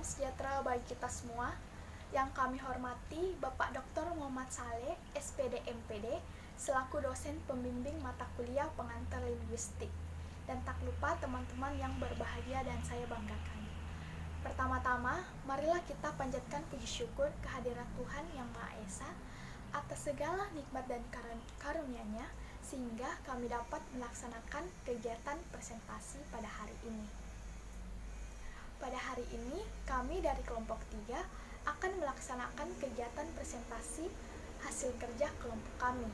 sejahtera bagi kita semua. Yang kami hormati Bapak Dr. Muhammad Saleh, SPD MPD, selaku dosen pembimbing mata kuliah pengantar linguistik. Dan tak lupa teman-teman yang berbahagia dan saya banggakan. Pertama-tama, marilah kita panjatkan puji syukur kehadiran Tuhan Yang Maha Esa atas segala nikmat dan karunia-Nya, sehingga kami dapat melaksanakan kegiatan presentasi pada hari ini. Pada hari ini, kami dari kelompok 3 akan melaksanakan kegiatan presentasi hasil kerja kelompok kami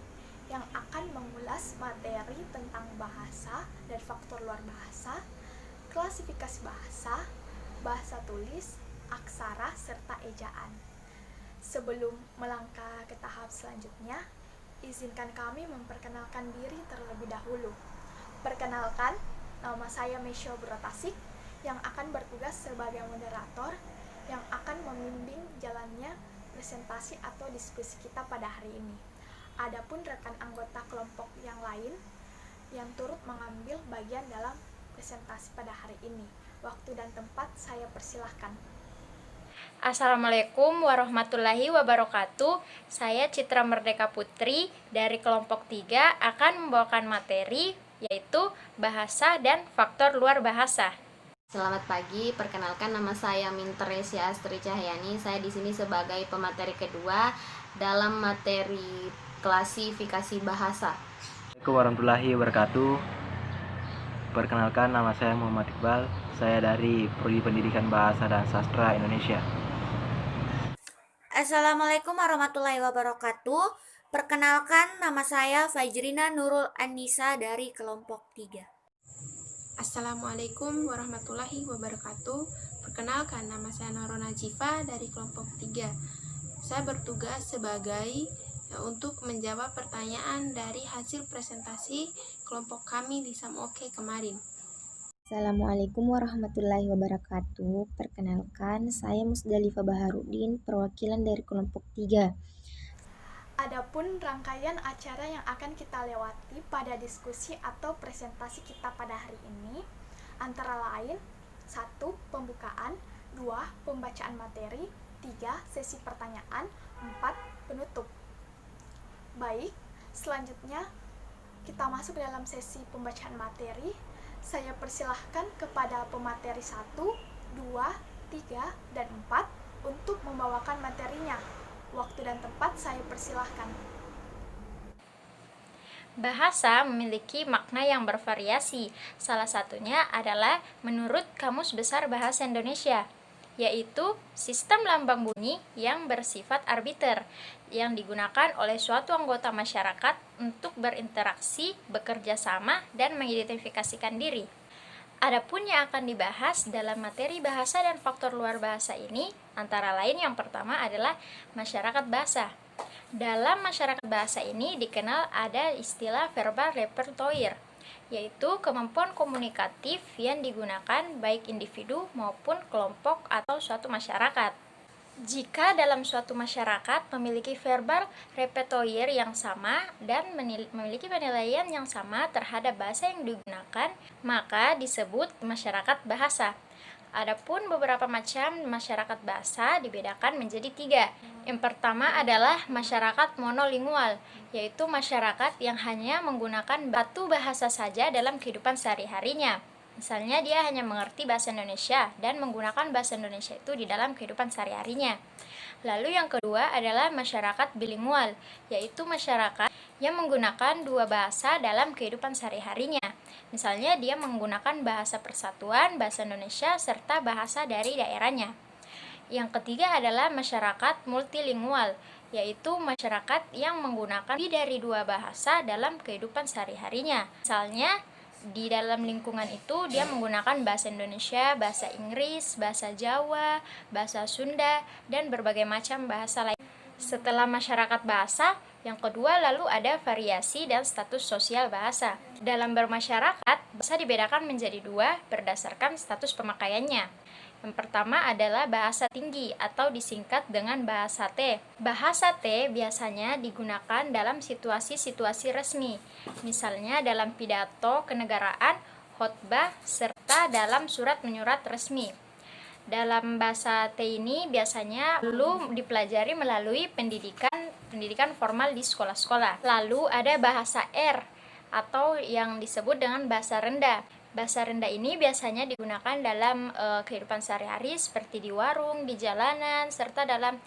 yang akan mengulas materi tentang bahasa dan faktor luar bahasa, klasifikasi bahasa, bahasa tulis, aksara, serta ejaan. Sebelum melangkah ke tahap selanjutnya, izinkan kami memperkenalkan diri terlebih dahulu. Perkenalkan, nama saya Mesya Brotasik, yang akan bertugas sebagai moderator yang akan membimbing jalannya presentasi atau diskusi kita pada hari ini. Adapun rekan anggota kelompok yang lain yang turut mengambil bagian dalam presentasi pada hari ini. Waktu dan tempat saya persilahkan. Assalamualaikum warahmatullahi wabarakatuh. Saya Citra Merdeka Putri dari kelompok 3 akan membawakan materi yaitu bahasa dan faktor luar bahasa. Selamat pagi, perkenalkan nama saya Minteresia Astri Cahyani. Saya di sini sebagai pemateri kedua dalam materi klasifikasi bahasa. Assalamualaikum warahmatullahi wabarakatuh. Perkenalkan nama saya Muhammad Iqbal. Saya dari Prodi Pendidikan Bahasa dan Sastra Indonesia. Assalamualaikum warahmatullahi wabarakatuh. Perkenalkan nama saya Fajrina Nurul Anissa dari kelompok 3. Assalamualaikum warahmatullahi wabarakatuh. Perkenalkan, nama saya Nurul Najifa dari kelompok 3. Saya bertugas sebagai untuk menjawab pertanyaan dari hasil presentasi kelompok kami di Samoke kemarin. Assalamualaikum warahmatullahi wabarakatuh. Perkenalkan, saya Musdalifah Baharudin, perwakilan dari kelompok 3. Adapun rangkaian acara yang akan kita lewati pada diskusi atau presentasi kita pada hari ini antara lain 1. Pembukaan, 2. Pembacaan materi, 3. Sesi pertanyaan, 4. Penutup. Baik, selanjutnya kita masuk dalam sesi pembacaan materi. Saya persilahkan kepada pemateri 1, 2, 3, dan 4 untuk membawakan materinya. Waktu dan tempat saya persilahkan. Bahasa memiliki makna yang bervariasi. Salah satunya adalah menurut Kamus Besar Bahasa Indonesia, yaitu sistem lambang bunyi yang bersifat arbiter, yang digunakan oleh suatu anggota masyarakat untuk berinteraksi, bekerja sama, dan mengidentifikasikan diri. Adapun yang akan dibahas dalam materi bahasa dan faktor luar bahasa ini, antara lain yang pertama adalah masyarakat bahasa. Dalam masyarakat bahasa ini dikenal ada istilah verbal repertoire, yaitu kemampuan komunikatif yang digunakan baik individu maupun kelompok atau suatu masyarakat. Jika dalam suatu masyarakat memiliki verbal repertoire yang sama dan memiliki penilaian yang sama terhadap bahasa yang digunakan, maka disebut masyarakat bahasa. Adapun beberapa macam masyarakat bahasa dibedakan menjadi 3. Yang pertama adalah masyarakat monolingual, yaitu masyarakat yang hanya menggunakan satu bahasa saja dalam kehidupan sehari-harinya. Misalnya dia hanya mengerti bahasa Indonesia dan menggunakan bahasa Indonesia itu di dalam kehidupan sehari-harinya. Lalu yang kedua adalah masyarakat bilingual, yaitu masyarakat yang menggunakan 2 bahasa dalam kehidupan sehari-harinya. Misalnya dia menggunakan bahasa persatuan, bahasa Indonesia, serta bahasa dari daerahnya. Yang ketiga adalah masyarakat multilingual, yaitu masyarakat yang menggunakan lebih dari 2 bahasa dalam kehidupan sehari-harinya. Misalnya di dalam lingkungan itu dia menggunakan bahasa Indonesia, bahasa Inggris, bahasa Jawa, bahasa Sunda, dan berbagai macam bahasa lain. Setelah masyarakat bahasa, yang kedua lalu ada variasi dan status sosial bahasa. Dalam bermasyarakat, bahasa dibedakan menjadi 2 berdasarkan status pemakaiannya. Yang pertama adalah bahasa tinggi atau disingkat dengan bahasa T. Bahasa T biasanya digunakan dalam situasi-situasi resmi, misalnya dalam pidato kenegaraan, khotbah, serta dalam surat menyurat resmi. Dalam bahasa T ini biasanya perlu dipelajari melalui pendidikan formal di sekolah-sekolah. Lalu ada bahasa R atau yang disebut dengan bahasa rendah. Bahasa rendah ini biasanya digunakan dalam kehidupan sehari-hari seperti di warung, di jalanan, serta dalam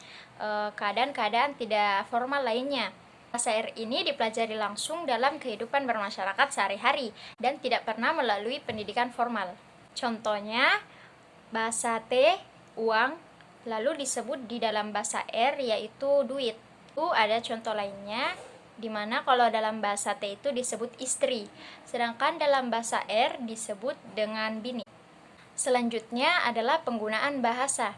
keadaan-keadaan tidak formal lainnya. Bahasa R ini dipelajari langsung dalam kehidupan bermasyarakat sehari-hari dan tidak pernah melalui pendidikan formal. Contohnya, bahasa T, uang, lalu disebut di dalam bahasa R yaitu duit. Itu ada contoh lainnya, di mana kalau dalam bahasa T itu disebut istri, sedangkan dalam bahasa R disebut dengan bini. Selanjutnya adalah penggunaan bahasa.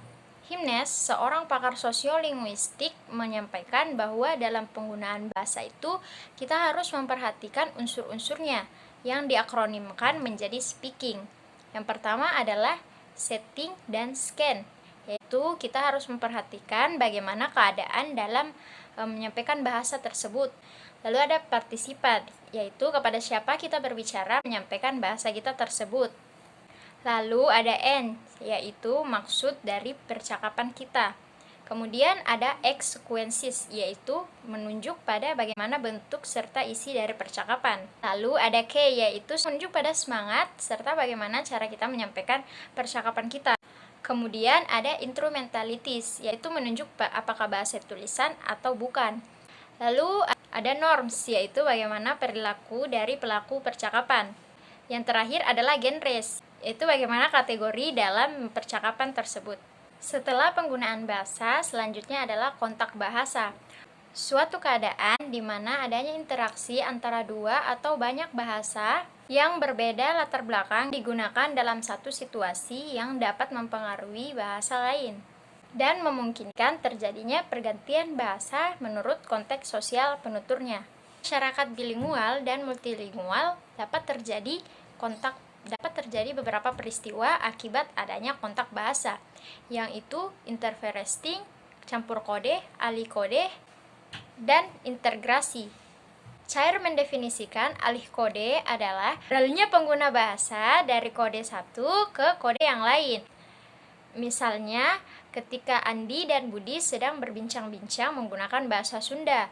Himnes, seorang pakar sosiolinguistik, menyampaikan bahwa dalam penggunaan bahasa itu kita harus memperhatikan unsur-unsurnya yang diakronimkan menjadi speaking. Yang pertama adalah setting dan scan, yaitu kita harus memperhatikan bagaimana keadaan dalam menyampaikan bahasa tersebut. Lalu ada partisipan, yaitu kepada siapa kita berbicara menyampaikan bahasa kita tersebut. Lalu ada end, yaitu maksud dari percakapan kita. Kemudian ada exequences, yaitu menunjuk pada bagaimana bentuk serta isi dari percakapan. Lalu ada K, yaitu menunjuk pada semangat serta bagaimana cara kita menyampaikan percakapan kita. Kemudian ada instrumentalities, yaitu menunjuk apakah bahasa tulisan atau bukan. Lalu ada norms, yaitu bagaimana perilaku dari pelaku percakapan. Yang terakhir adalah genres, yaitu bagaimana kategori dalam percakapan tersebut. Setelah penggunaan bahasa, selanjutnya adalah kontak bahasa. Suatu keadaan di mana adanya interaksi antara dua atau banyak bahasa yang berbeda latar belakang digunakan dalam satu situasi yang dapat mempengaruhi bahasa lain dan memungkinkan terjadinya pergantian bahasa menurut konteks sosial penuturnya. Masyarakat bilingual dan multilingual dapat terjadi beberapa peristiwa akibat adanya kontak bahasa, yang itu interferencing, campur kode, alih kode, dan integrasi. Cair mendefinisikan alih kode adalah beralihnya pengguna bahasa dari kode satu ke kode yang lain. Misalnya, ketika Andi dan Budi sedang berbincang-bincang menggunakan bahasa Sunda,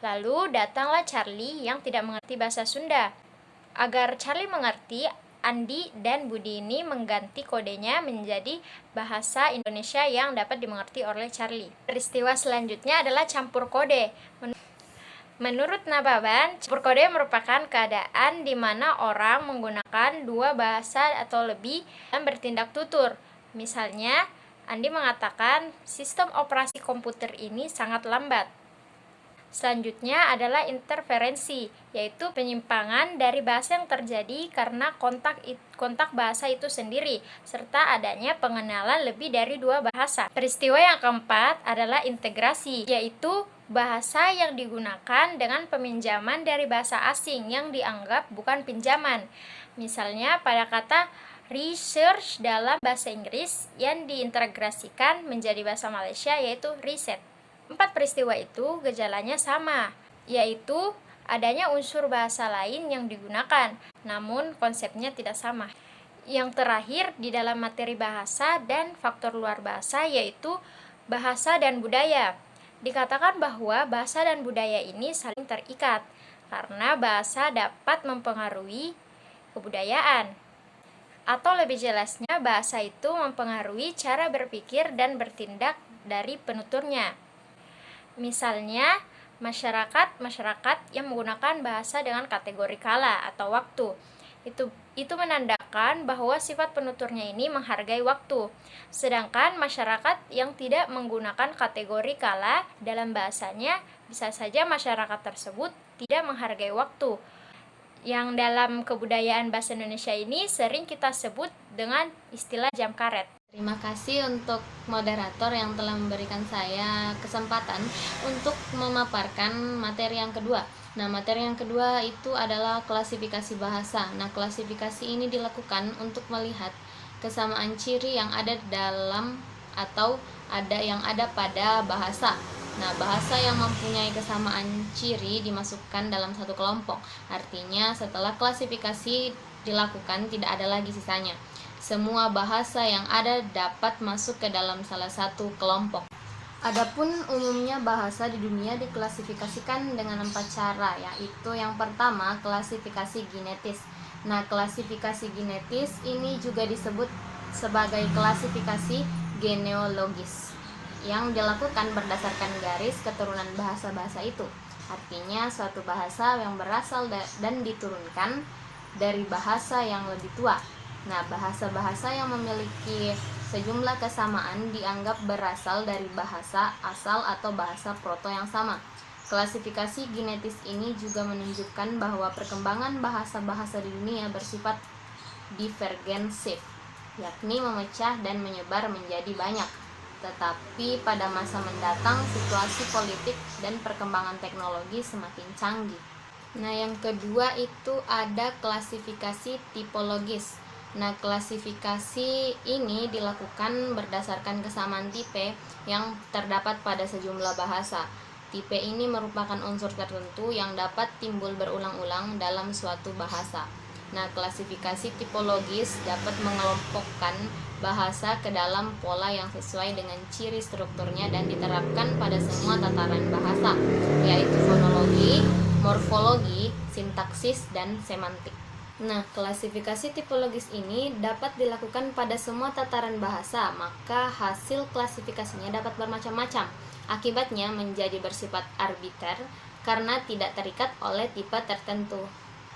lalu datanglah Charlie yang tidak mengerti bahasa Sunda. Agar Charlie mengerti, Andi dan Budi ini mengganti kodenya menjadi bahasa Indonesia yang dapat dimengerti oleh Charlie. Peristiwa selanjutnya adalah campur kode. Menurut Nababan, campur kode merupakan keadaan di mana orang menggunakan dua bahasa atau lebih dan bertindak tutur. Misalnya, Andi mengatakan sistem operasi komputer ini sangat lambat. Selanjutnya adalah interferensi, yaitu penyimpangan dari bahasa yang terjadi karena kontak bahasa itu sendiri, serta adanya pengenalan lebih dari dua bahasa. Peristiwa yang keempat adalah integrasi, yaitu bahasa yang digunakan dengan peminjaman dari bahasa asing yang dianggap bukan pinjaman. Misalnya pada kata research dalam bahasa Inggris yang diintegrasikan menjadi bahasa Malaysia yaitu riset. 4 peristiwa itu gejalanya sama, yaitu adanya unsur bahasa lain yang digunakan, namun konsepnya tidak sama. Yang terakhir di dalam materi bahasa dan faktor luar bahasa yaitu bahasa dan budaya. Dikatakan bahwa bahasa dan budaya ini saling terikat, karena bahasa dapat mempengaruhi kebudayaan. Atau lebih jelasnya, bahasa itu mempengaruhi cara berpikir dan bertindak dari penuturnya. Misalnya, masyarakat yang menggunakan bahasa dengan kategori kala atau waktu. Itu menandakan bahwa sifat penuturnya ini menghargai waktu. Sedangkan masyarakat yang tidak menggunakan kategori kala dalam bahasanya, bisa saja masyarakat tersebut tidak menghargai waktu. Yang dalam kebudayaan bahasa Indonesia ini sering kita sebut dengan istilah jam karet. Terima kasih untuk moderator yang telah memberikan saya kesempatan untuk memaparkan materi yang kedua. Nah, materi yang kedua itu adalah klasifikasi bahasa. Nah, klasifikasi ini dilakukan untuk melihat kesamaan ciri yang ada dalam atau yang ada pada bahasa. Nah, bahasa yang mempunyai kesamaan ciri dimasukkan dalam satu kelompok. Artinya, setelah klasifikasi dilakukan tidak ada lagi sisanya. Semua bahasa yang ada dapat masuk ke dalam salah satu kelompok. Adapun umumnya bahasa di dunia diklasifikasikan dengan 4 cara, yaitu yang pertama klasifikasi genetis. Nah, klasifikasi genetis ini juga disebut sebagai klasifikasi genealogis yang dilakukan berdasarkan garis keturunan bahasa-bahasa itu. Artinya suatu bahasa yang berasal dan diturunkan dari bahasa yang lebih tua. Nah, bahasa-bahasa yang memiliki sejumlah kesamaan dianggap berasal dari bahasa asal atau bahasa proto yang sama. Klasifikasi genetis ini juga menunjukkan bahwa perkembangan bahasa-bahasa di dunia bersifat divergensif, yakni memecah dan menyebar menjadi banyak. Tetapi pada masa mendatang, situasi politik dan perkembangan teknologi semakin canggih. Nah, yang kedua itu ada klasifikasi tipologis. Nah, klasifikasi ini dilakukan berdasarkan kesamaan tipe yang terdapat pada sejumlah bahasa. Tipe ini merupakan unsur tertentu yang dapat timbul berulang-ulang dalam suatu bahasa. Nah, klasifikasi tipologis dapat mengelompokkan bahasa ke dalam pola yang sesuai dengan ciri strukturnya dan diterapkan pada semua tataran bahasa, yaitu fonologi, morfologi, sintaksis, dan semantik. Nah, klasifikasi tipologis ini dapat dilakukan pada semua tataran bahasa, maka hasil klasifikasinya dapat bermacam-macam. Akibatnya menjadi bersifat arbiter karena tidak terikat oleh tipe tertentu.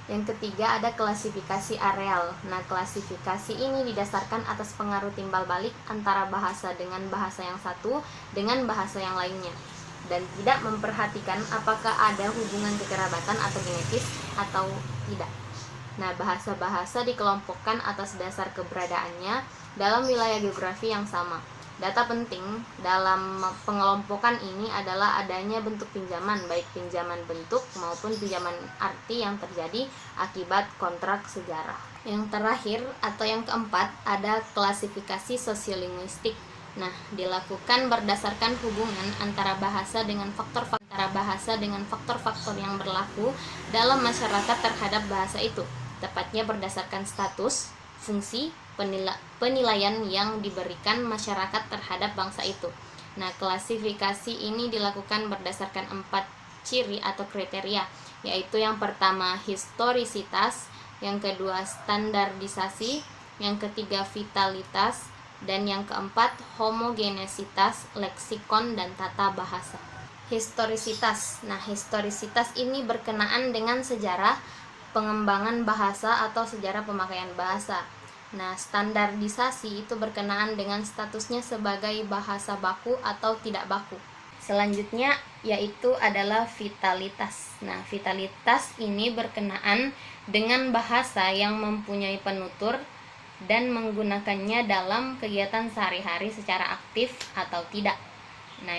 Yang ketiga ada klasifikasi areal. Nah, klasifikasi ini didasarkan atas pengaruh timbal balik antara bahasa dengan bahasa yang satu dengan bahasa yang lainnya, dan tidak memperhatikan apakah ada hubungan kekerabatan atau genetis atau tidak. Nah, bahasa-bahasa dikelompokkan atas dasar keberadaannya dalam wilayah geografi yang sama. Data penting dalam pengelompokan ini adalah adanya bentuk pinjaman, baik pinjaman bentuk maupun pinjaman arti yang terjadi akibat kontrak sejarah. Yang terakhir atau yang keempat ada klasifikasi sosiolinguistik. Nah, dilakukan berdasarkan hubungan antara bahasa dengan faktor-faktor yang berlaku dalam masyarakat terhadap bahasa itu, tepatnya berdasarkan status, fungsi, penilaian yang diberikan masyarakat terhadap bangsa itu. Nah, klasifikasi ini dilakukan berdasarkan 4 ciri atau kriteria, yaitu yang pertama historisitas, yang kedua standarisasi, yang ketiga vitalitas, dan yang keempat homogenesitas, leksikon, dan tata bahasa. Historisitas. Nah, historisitas ini berkenaan dengan sejarah pengembangan bahasa atau sejarah pemakaian bahasa. Nah, standarisasi itu berkenaan dengan statusnya sebagai bahasa baku atau tidak baku. Selanjutnya yaitu adalah vitalitas. Nah, vitalitas ini berkenaan dengan bahasa yang mempunyai penutur dan menggunakannya dalam kegiatan sehari-hari secara aktif atau tidak. Nah,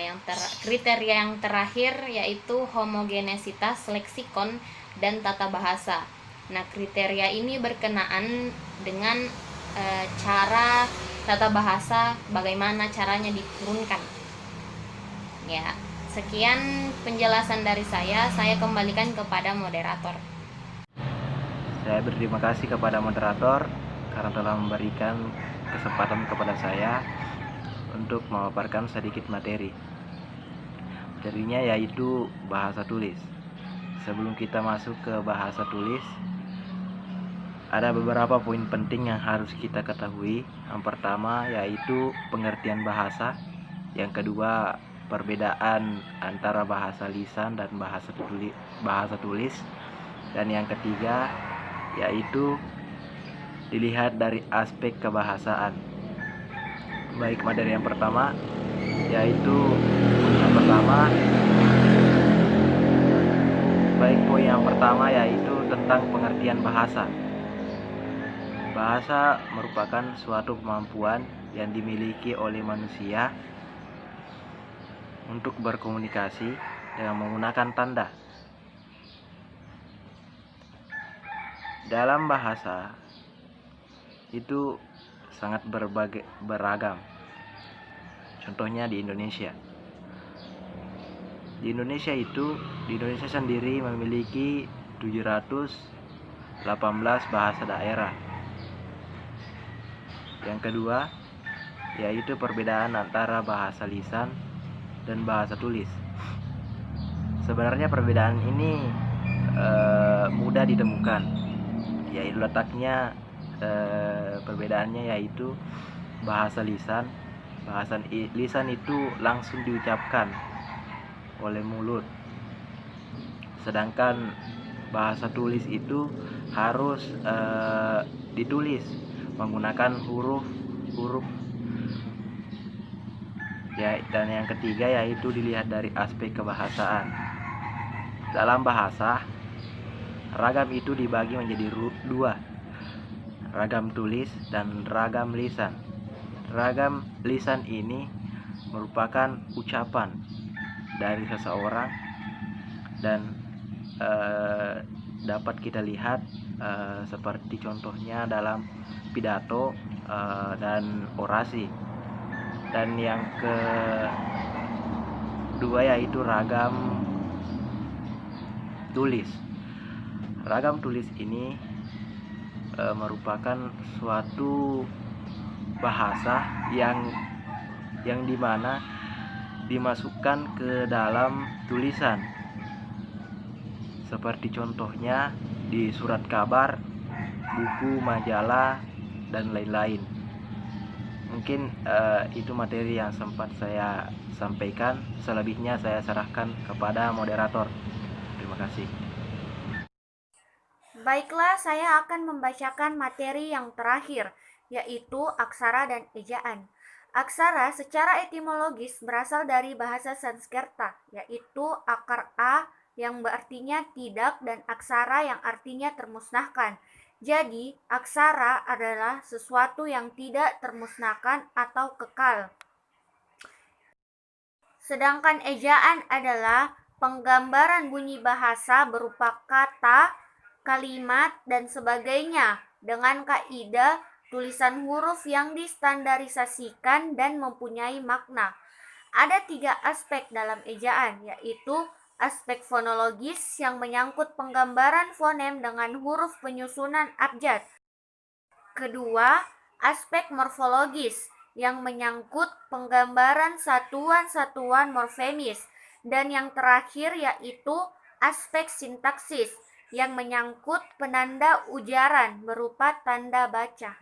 kriteria yang terakhir yaitu homogenesitas, leksikon, dan tata bahasa. Nah, kriteria ini berkenaan dengan cara tata bahasa, bagaimana caranya diturunkan. Ya, sekian penjelasan dari saya kembalikan kepada moderator. Saya berterima kasih kepada moderator karena telah memberikan kesempatan kepada saya untuk memaparkan sedikit materi. Materinya yaitu bahasa tulis. Sebelum kita masuk ke bahasa tulis, ada beberapa poin penting yang harus kita ketahui. Yang pertama yaitu pengertian bahasa, yang kedua perbedaan antara bahasa lisan dan bahasa tulis, dan yang ketiga yaitu dilihat dari aspek kebahasaan. Baik, materi yang pertama yaitu poin yang pertama yaitu tentang pengertian bahasa. Bahasa merupakan suatu kemampuan yang dimiliki oleh manusia untuk berkomunikasi dengan menggunakan tanda. Dalam bahasa itu sangat beragam. Contohnya di Indonesia. Di Indonesia sendiri memiliki 718 bahasa daerah. Yang kedua, yaitu perbedaan antara bahasa lisan dan bahasa tulis. Sebenarnya perbedaan ini mudah ditemukan, yaitu letaknya perbedaannya yaitu bahasa lisan. Lisan itu langsung diucapkan oleh mulut, sedangkan bahasa tulis itu harus ditulis menggunakan huruf ya. Dan yang ketiga yaitu dilihat dari aspek kebahasaan. Dalam bahasa, ragam itu dibagi menjadi dua, ragam tulis dan ragam lisan. Ragam lisan ini merupakan ucapan dari seseorang dan dapat kita lihat seperti contohnya dalam pidato dan orasi. Dan yang kedua yaitu ragam tulis. Ragam tulis ini merupakan suatu bahasa yang dimana dimasukkan ke dalam tulisan, seperti contohnya di surat kabar, buku, majalah, dan lain-lain. Mungkin itu materi yang sempat saya sampaikan. Selebihnya saya serahkan kepada moderator. Terima kasih. Baiklah, saya akan membacakan materi yang terakhir, yaitu aksara dan ejaan. Aksara secara etimologis berasal dari bahasa Sanskerta, yaitu akar A yang berartinya tidak dan aksara yang artinya termusnahkan. Jadi, aksara adalah sesuatu yang tidak termusnahkan atau kekal. Sedangkan ejaan adalah penggambaran bunyi bahasa berupa kata, kalimat, dan sebagainya dengan kaidah tulisan huruf yang distandarisasikan dan mempunyai makna. Ada 3 aspek dalam ejaan, yaitu aspek fonologis yang menyangkut penggambaran fonem dengan huruf penyusunan abjad. Kedua, aspek morfologis yang menyangkut penggambaran satuan-satuan morfemis. Dan yang terakhir yaitu aspek sintaksis yang menyangkut penanda ujaran berupa tanda baca.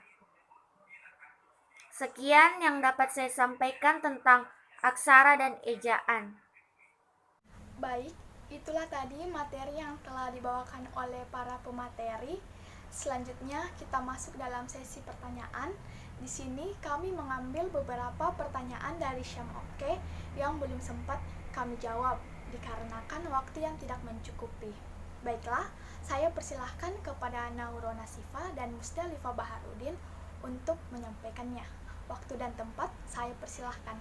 Sekian yang dapat saya sampaikan tentang aksara dan ejaan. Baik, itulah tadi materi yang telah dibawakan oleh para pemateri. Selanjutnya kita masuk dalam sesi pertanyaan. Di sini kami mengambil beberapa pertanyaan dari Syam Oke yang belum sempat kami jawab dikarenakan waktu yang tidak mencukupi. Baiklah, saya persilahkan kepada Naurona Sifa dan Musdalifah Baharudin untuk menyampaikannya. Waktu dan tempat saya persilahkan.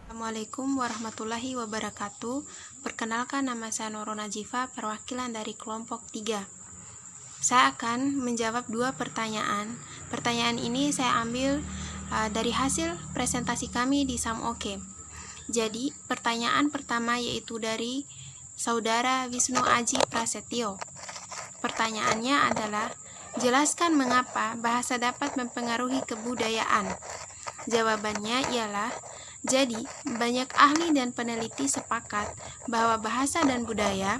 Assalamualaikum warahmatullahi wabarakatuh. Perkenalkan, nama saya Naurona Jifa, perwakilan dari kelompok 3. Saya akan menjawab 2 pertanyaan. Pertanyaan ini saya ambil dari hasil presentasi kami di Samoke. Jadi, pertanyaan pertama yaitu dari Saudara Wisnu Aji Prasetyo. Pertanyaannya adalah, jelaskan mengapa bahasa dapat mempengaruhi kebudayaan. Jawabannya ialah, jadi banyak ahli dan peneliti sepakat bahwa bahasa dan budaya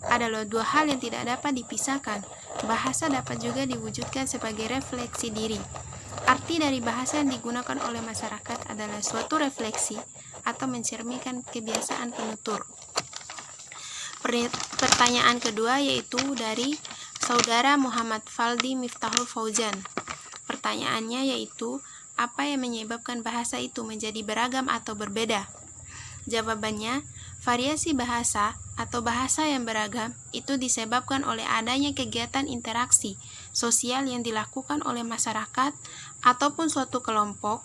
adalah 2 hal yang tidak dapat dipisahkan. Bahasa dapat juga diwujudkan sebagai refleksi diri. Arti dari bahasa yang digunakan oleh masyarakat adalah suatu refleksi atau mencerminkan kebiasaan penutur. Pertanyaan kedua yaitu dari Saudara Muhammad Faldi Miftahul Fauzan. Pertanyaannya yaitu, apa yang menyebabkan bahasa itu menjadi beragam atau berbeda? Jawabannya, variasi bahasa atau bahasa yang beragam itu disebabkan oleh adanya kegiatan interaksi sosial yang dilakukan oleh masyarakat ataupun suatu kelompok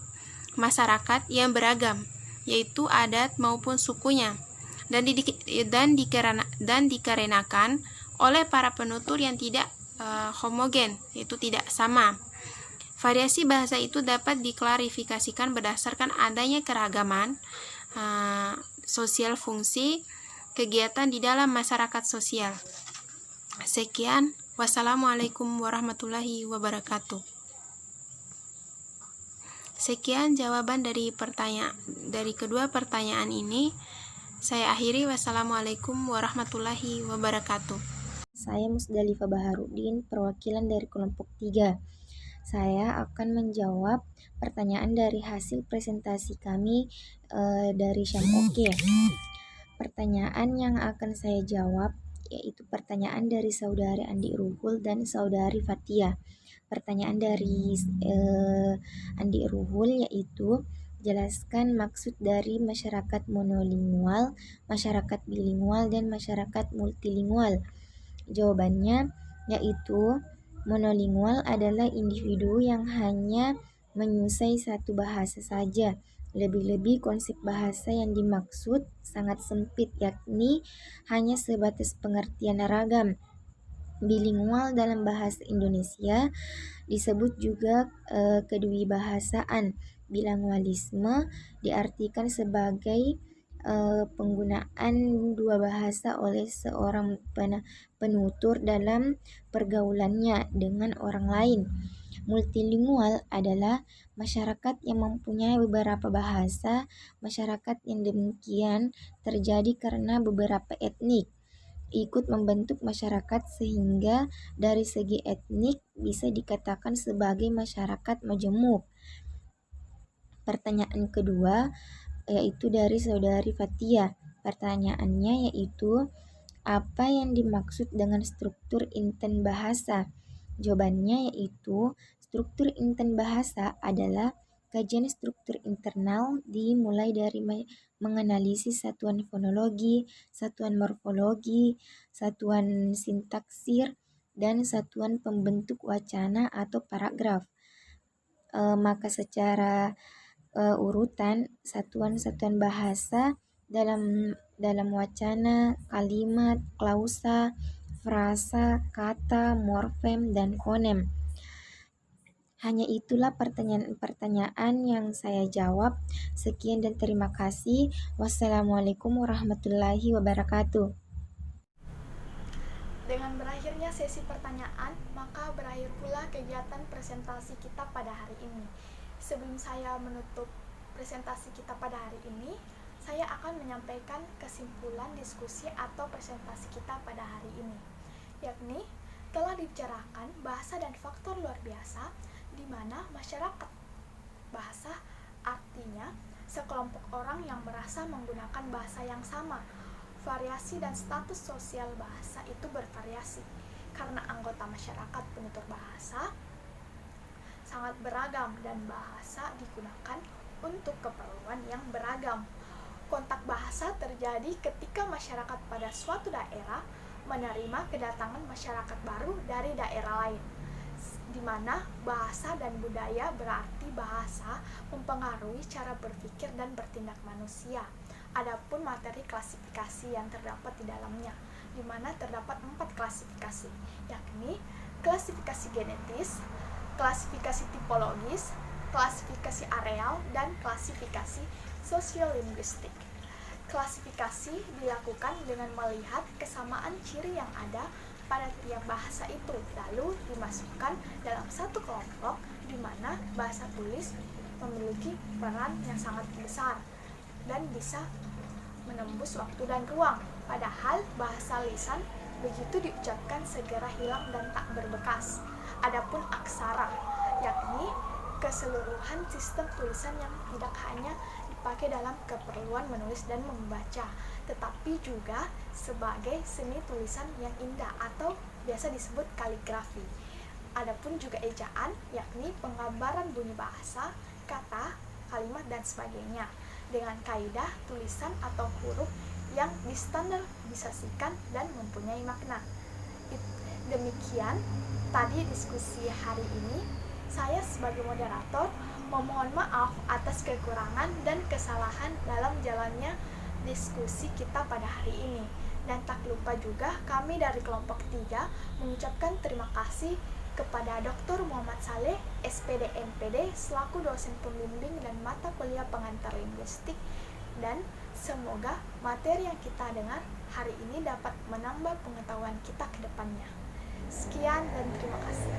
masyarakat yang beragam, yaitu adat maupun sukunya, dan dikarenakan oleh para penutur yang tidak homogen, yaitu tidak sama. Variasi bahasa itu dapat diklarifikasikan berdasarkan adanya keragaman sosial fungsi kegiatan di dalam masyarakat sosial. Sekian, wassalamualaikum warahmatullahi wabarakatuh. Sekian jawaban dari kedua pertanyaan ini. Saya akhiri. Wassalamualaikum warahmatullahi wabarakatuh. Saya Musdalifah Baharudin, perwakilan dari kelompok 3. Saya akan menjawab pertanyaan dari hasil presentasi kami dari Syamoke. Pertanyaan yang akan saya jawab yaitu pertanyaan dari Saudari Andi Ruhul dan Saudari Fatia. Pertanyaan dari Andi Ruhul yaitu jelaskan maksud dari masyarakat monolingual, masyarakat bilingual, dan masyarakat multilingual. Jawabannya yaitu monolingual adalah individu yang hanya menguasai satu bahasa saja. Lebih-lebih konsep bahasa yang dimaksud sangat sempit, yakni hanya sebatas pengertian ragam. Bilingual dalam bahasa Indonesia disebut juga kedewibahasaan. Bilingualisme diartikan sebagai penggunaan dua bahasa oleh seorang penutur dalam pergaulannya dengan orang lain. Multilingual adalah masyarakat yang mempunyai beberapa bahasa. Masyarakat yang demikian terjadi karena beberapa etnik ikut membentuk masyarakat sehingga dari segi etnik bisa dikatakan sebagai masyarakat majemuk. Pertanyaan kedua yaitu dari Saudari Fatia. Pertanyaannya yaitu apa yang dimaksud dengan struktur inten bahasa? Jawabannya yaitu struktur inten bahasa adalah kajian struktur internal dimulai dari menganalisis satuan fonologi, satuan morfologi, satuan sintaksir, dan satuan pembentuk wacana atau paragraf. Maka secara urutan satuan-satuan bahasa dalam wacana, kalimat, klausa, frasa, kata, morfem, dan fonem. Hanya itulah pertanyaan-pertanyaan yang saya jawab. Sekian dan terima kasih. Wassalamualaikum warahmatullahi wabarakatuh. Dengan berakhirnya sesi pertanyaan, maka berakhir pula kegiatan presentasi kita pada hari ini. Sebelum saya menutup presentasi kita pada hari ini, saya akan menyampaikan kesimpulan diskusi atau presentasi kita pada hari ini, yakni telah dibicarakan bahasa dan faktor luar biasa, di mana masyarakat bahasa artinya sekelompok orang yang merasa menggunakan bahasa yang sama. Variasi dan status sosial bahasa itu bervariasi karena anggota masyarakat penutur bahasa sangat beragam dan bahasa digunakan untuk keperluan yang beragam. Kontak bahasa terjadi ketika masyarakat pada suatu daerah menerima kedatangan masyarakat baru dari daerah lain, di mana bahasa dan budaya berarti bahasa mempengaruhi cara berpikir dan bertindak manusia. Adapun materi klasifikasi yang terdapat di dalamnya, di mana terdapat 4 klasifikasi, yakni klasifikasi genetis, klasifikasi tipologis, klasifikasi areal, dan klasifikasi sosiolinguistik. Klasifikasi dilakukan dengan melihat kesamaan ciri yang ada pada tiap bahasa itu, lalu dimasukkan dalam satu kelompok, di mana bahasa tulis memiliki peran yang sangat besar dan bisa menembus waktu dan ruang. Padahal bahasa lisan begitu diucapkan segera hilang dan tak berbekas. Adapun aksara, yakni keseluruhan sistem tulisan yang tidak hanya dipakai dalam keperluan menulis dan membaca, tetapi juga sebagai seni tulisan yang indah atau biasa disebut kaligrafi. Adapun juga ejaan, yakni penggambaran bunyi bahasa, kata, kalimat, dan sebagainya dengan kaidah tulisan atau huruf yang distandarisasikan dan mempunyai makna. Demikian tadi diskusi hari ini. Saya sebagai moderator memohon maaf atas kekurangan dan kesalahan dalam jalannya diskusi kita pada hari ini. Dan tak lupa juga kami dari kelompok 3 mengucapkan terima kasih kepada Dr. Muhammad Saleh, SPD MPD, selaku dosen pembimbing dan mata kuliah pengantar linguistik, dan semoga materi yang kita dengar hari ini dapat menambah pengetahuan kita ke depannya. Sekian dan terima kasih.